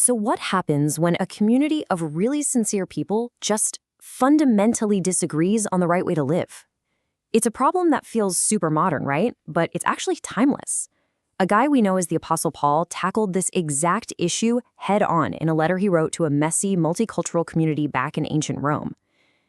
So what happens when a community of really sincere people just fundamentally disagrees on the right way to live? It's a problem that feels super modern, right? But it's actually timeless. A guy we know as the Apostle Paul tackled this exact issue head on in a letter he wrote to a messy, multicultural community back in ancient Rome.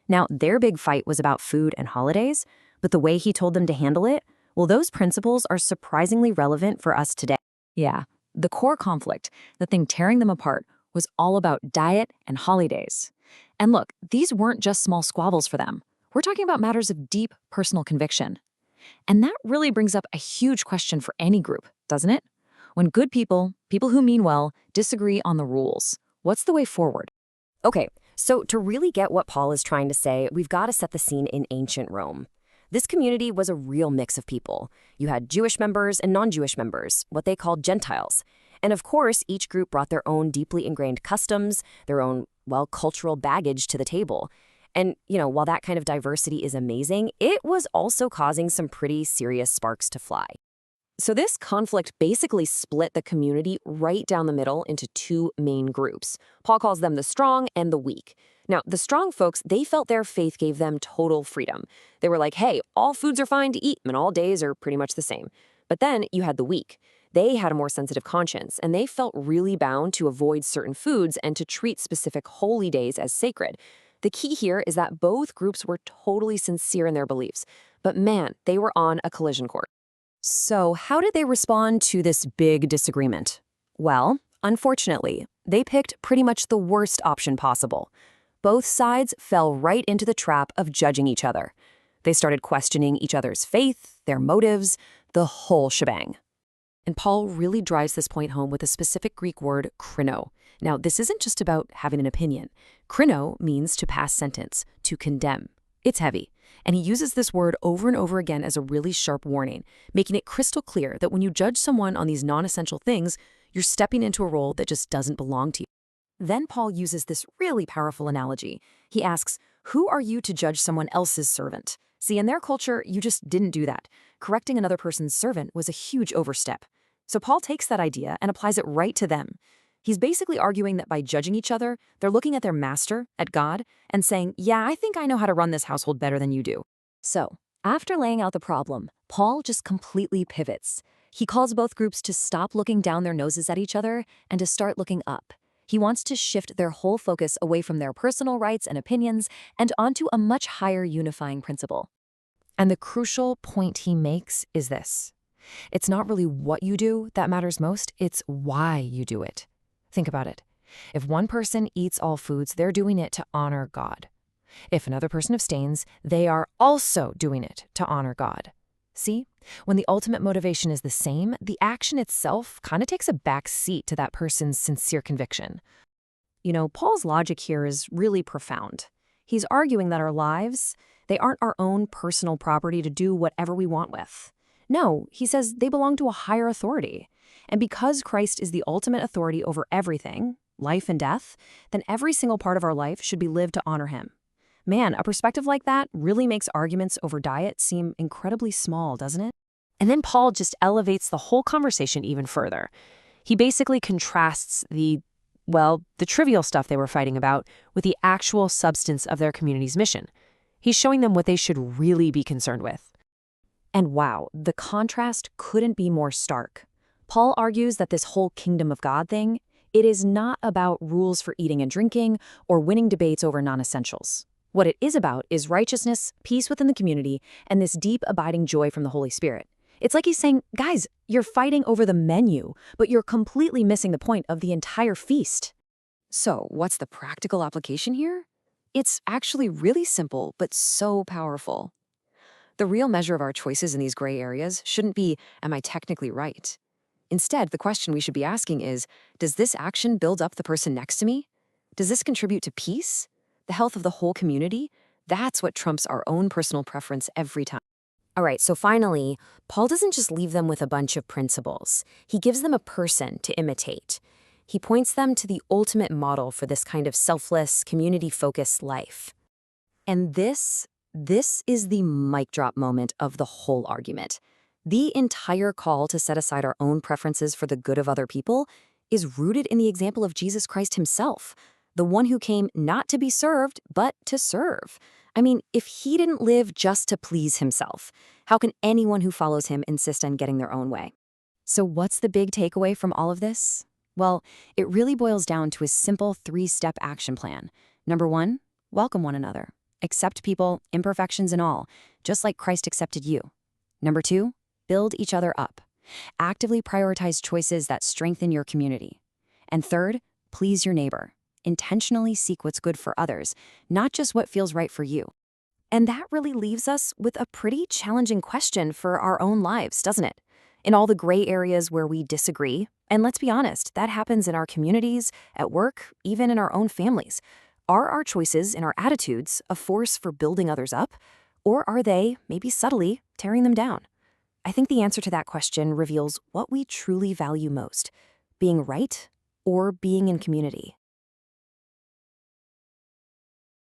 Now, their big fight was about food and holidays, but the way he told them to handle it, well, those principles are surprisingly relevant for us today. Yeah, the core conflict, the thing tearing them apart, was all about diet and holidays. And look, these weren't just small squabbles for them. We're talking about matters of deep personal conviction. And that really brings up a huge question for any group, doesn't it? When good people, people who mean well, disagree on the rules, what's the way forward? Okay, so to really get what Paul is trying to say, we've got to set the scene in ancient Rome. This community was a real mix of people. You had Jewish members and non-Jewish members, what they called Gentiles. And of course, each group brought their own deeply ingrained customs, their own, well, cultural baggage to the table. And, while that kind of diversity is amazing, it was also causing some pretty serious sparks to fly. So this conflict basically split the community right down the middle into two main groups. Paul calls them the strong and the weak. Now, the strong folks, they felt their faith gave them total freedom. They were like, hey, all foods are fine to eat and all days are pretty much the same. But then you had the weak. They had a more sensitive conscience, and they felt really bound to avoid certain foods and to treat specific holy days as sacred. The key here is that both groups were totally sincere in their beliefs. But man, they were on a collision course. So how did they respond to this big disagreement? Well, unfortunately, they picked pretty much the worst option possible. Both sides fell right into the trap of judging each other. They started questioning each other's faith, their motives, the whole shebang. And Paul really drives this point home with a specific Greek word, krino. Now, this isn't just about having an opinion. Krino means to pass sentence, to condemn. It's heavy. And he uses this word over and over again as a really sharp warning, making it crystal clear that when you judge someone on these non-essential things, you're stepping into a role that just doesn't belong to you. Then Paul uses this really powerful analogy. He asks, who are you to judge someone else's servant? See, in their culture, you just didn't do that. Correcting another person's servant was a huge overstep. So Paul takes that idea and applies it right to them. He's basically arguing that by judging each other, they're looking at their master, at God, and saying, yeah, I think I know how to run this household better than you do. So, after laying out the problem, Paul just completely pivots. He calls both groups to stop looking down their noses at each other and to start looking up. He wants to shift their whole focus away from their personal rights and opinions and onto a much higher unifying principle. And the crucial point he makes is this. It's not really what you do that matters most, it's why you do it. Think about it. If one person eats all foods, they're doing it to honor God. If another person abstains, they are also doing it to honor God. See? When the ultimate motivation is the same, the action itself kind of takes a back seat to that person's sincere conviction. Paul's logic here is really profound. He's arguing that our lives, they aren't our own personal property to do whatever we want with. No, he says they belong to a higher authority. And because Christ is the ultimate authority over everything, life and death, then every single part of our life should be lived to honor him. Man, a perspective like that really makes arguments over diet seem incredibly small, doesn't it? And then Paul just elevates the whole conversation even further. He basically contrasts the trivial stuff they were fighting about with the actual substance of their community's mission. He's showing them what they should really be concerned with. And wow, the contrast couldn't be more stark. Paul argues that this whole kingdom of God thing, it is not about rules for eating and drinking or winning debates over non-essentials. What it is about is righteousness, peace within the community, and this deep abiding joy from the Holy Spirit. It's like he's saying, guys, you're fighting over the menu, but you're completely missing the point of the entire feast. So what's the practical application here? It's actually really simple, but so powerful. The real measure of our choices in these gray areas shouldn't be, am I technically right? Instead, the question we should be asking is, does this action build up the person next to me? Does this contribute to peace? The health of the whole community? That's what trumps our own personal preference every time. All right, so finally, Paul doesn't just leave them with a bunch of principles. He gives them a person to imitate. He points them to the ultimate model for this kind of selfless, community-focused life. And this is the mic drop moment of the whole argument. The entire call to set aside our own preferences for the good of other people, is rooted in the example of Jesus Christ himself, the one who came not to be served, but to serve. I mean, if he didn't live just to please himself, how can anyone who follows him insist on getting their own way? So what's the big takeaway from all of this? Well, it really boils down to a simple 3-step action plan. Number 1, welcome one another. Accept people, imperfections and all, just like Christ accepted you. Number 2, build each other up. Actively prioritize choices that strengthen your community. And third, please your neighbor. Intentionally seek what's good for others, not just what feels right for you. And that really leaves us with a pretty challenging question for our own lives, doesn't it? In all the gray areas where we disagree, and let's be honest, that happens in our communities, at work, even in our own families. Are our choices and our attitudes a force for building others up, or are they, maybe subtly, tearing them down? I think the answer to that question reveals what we truly value most, being right or being in community.